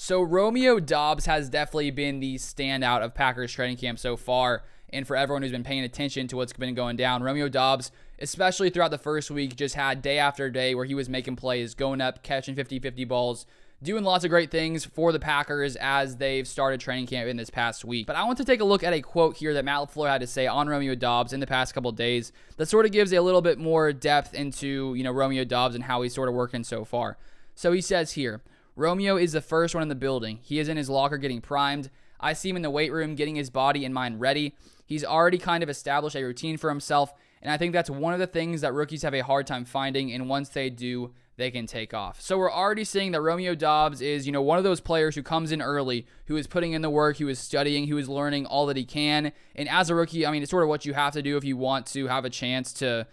So Romeo Doubs has definitely been the standout of Packers training camp so far. And for everyone who's been paying attention to what's been going down, Romeo Doubs, especially throughout the first week, just had day after day where he was making plays, going up, catching 50-50 balls, doing lots of great things for the Packers as they've started training camp in this past week. But I want to take a look at a quote here that Matt Lafleur had to say on Romeo Doubs in the past couple of days that sort of gives a little bit more depth into, Romeo Doubs and how he's sort of working so far. So he says here, Romeo is the first one in the building. He is in his locker getting primed. I see him in the weight room getting his body and mind ready. He's already kind of established a routine for himself, and I think that's one of the things that rookies have a hard time finding, and once they do, they can take off. So we're already seeing that Romeo Doubs is, one of those players who comes in early, who is putting in the work, who is studying, who is learning all that he can. And as a rookie, it's sort of what you have to do if you want to have a chance to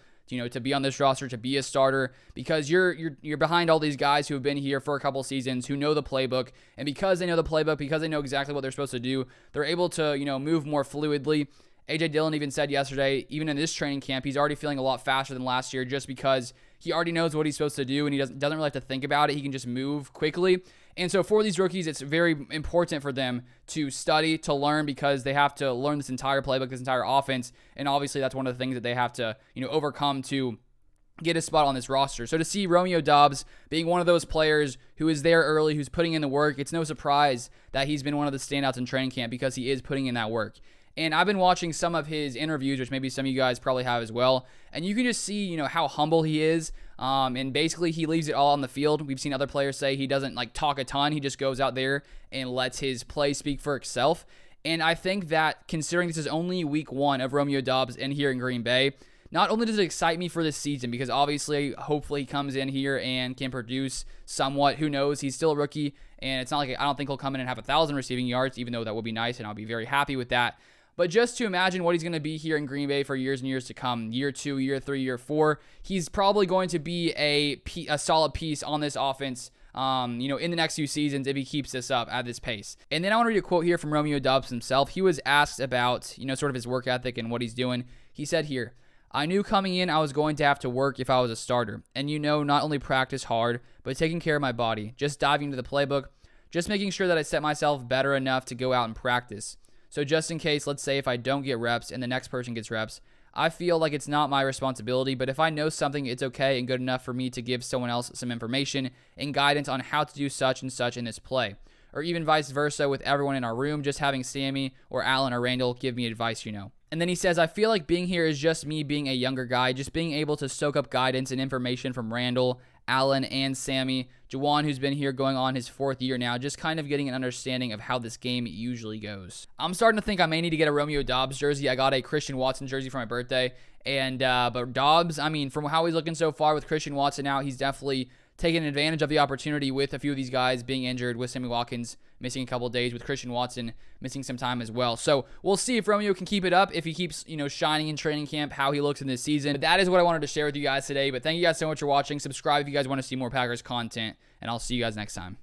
be on this roster, to be a starter, because you're behind all these guys who have been here for a couple seasons, who know the playbook, and because they know the playbook, because they know exactly what they're supposed to do, they're able to, move more fluidly. A.J. Dillon even said yesterday, even in this training camp, he's already feeling a lot faster than last year just because he already knows what he's supposed to do and he doesn't really have to think about it. He can just move quickly. And so for these rookies, it's very important for them to study, to learn, because they have to learn this entire playbook, this entire offense. And obviously that's one of the things that they have to, overcome to get a spot on this roster. So to see Romeo Doubs being one of those players who is there early, who's putting in the work, it's no surprise that he's been one of the standouts in training camp because he is putting in that work. And I've been watching some of his interviews, which maybe some of you guys probably have as well. And you can just see, how humble he is. And basically he leaves it all on the field. We've seen other players say he doesn't talk a ton. He just goes out there and lets his play speak for itself. And I think that considering this is only week 1 of Romeo Doubs in here in Green Bay, not only does it excite me for this season, because obviously, hopefully he comes in here and can produce somewhat. Who knows? He's still a rookie. And it's not like I don't think he'll come in and have 1,000 receiving yards, even though that would be nice. And I'll be very happy with that. But just to imagine what he's going to be here in Green Bay for years and years to come, year 2, year 3, year 4, he's probably going to be a solid piece on this offense, in the next few seasons if he keeps this up at this pace. And then I want to read a quote here from Romeo Doubs himself. He was asked about, sort of his work ethic and what he's doing. He said here, I knew coming in I was going to have to work if I was a starter. And not only practice hard, but taking care of my body, just diving into the playbook, just making sure that I set myself better enough to go out and practice. So just in case, let's say if I don't get reps and the next person gets reps, I feel like it's not my responsibility, but if I know something, it's okay and good enough for me to give someone else some information and guidance on how to do such and such in this play. Or even vice versa with everyone in our room, just having Sammy or Allen or Randall give me advice, And then he says, I feel like being here is just me being a younger guy, just being able to soak up guidance and information from Randall, Allen, and Sammy. Juwan, who's been here going on his 4th year now, just kind of getting an understanding of how this game usually goes. I'm starting to think I may need to get a Romeo Doubs jersey. I got a Christian Watson jersey for my birthday. But Doubs, from how he's looking so far with Christian Watson out, he's definitely taking advantage of the opportunity with a few of these guys being injured, with Sammy Watkins missing a couple of days, with Christian Watson missing some time as well. So we'll see if Romeo can keep it up, if he keeps, shining in training camp, how he looks in this season. But that is what I wanted to share with you guys today. But thank you guys so much for watching. Subscribe if you guys want to see more Packers content, and I'll see you guys next time.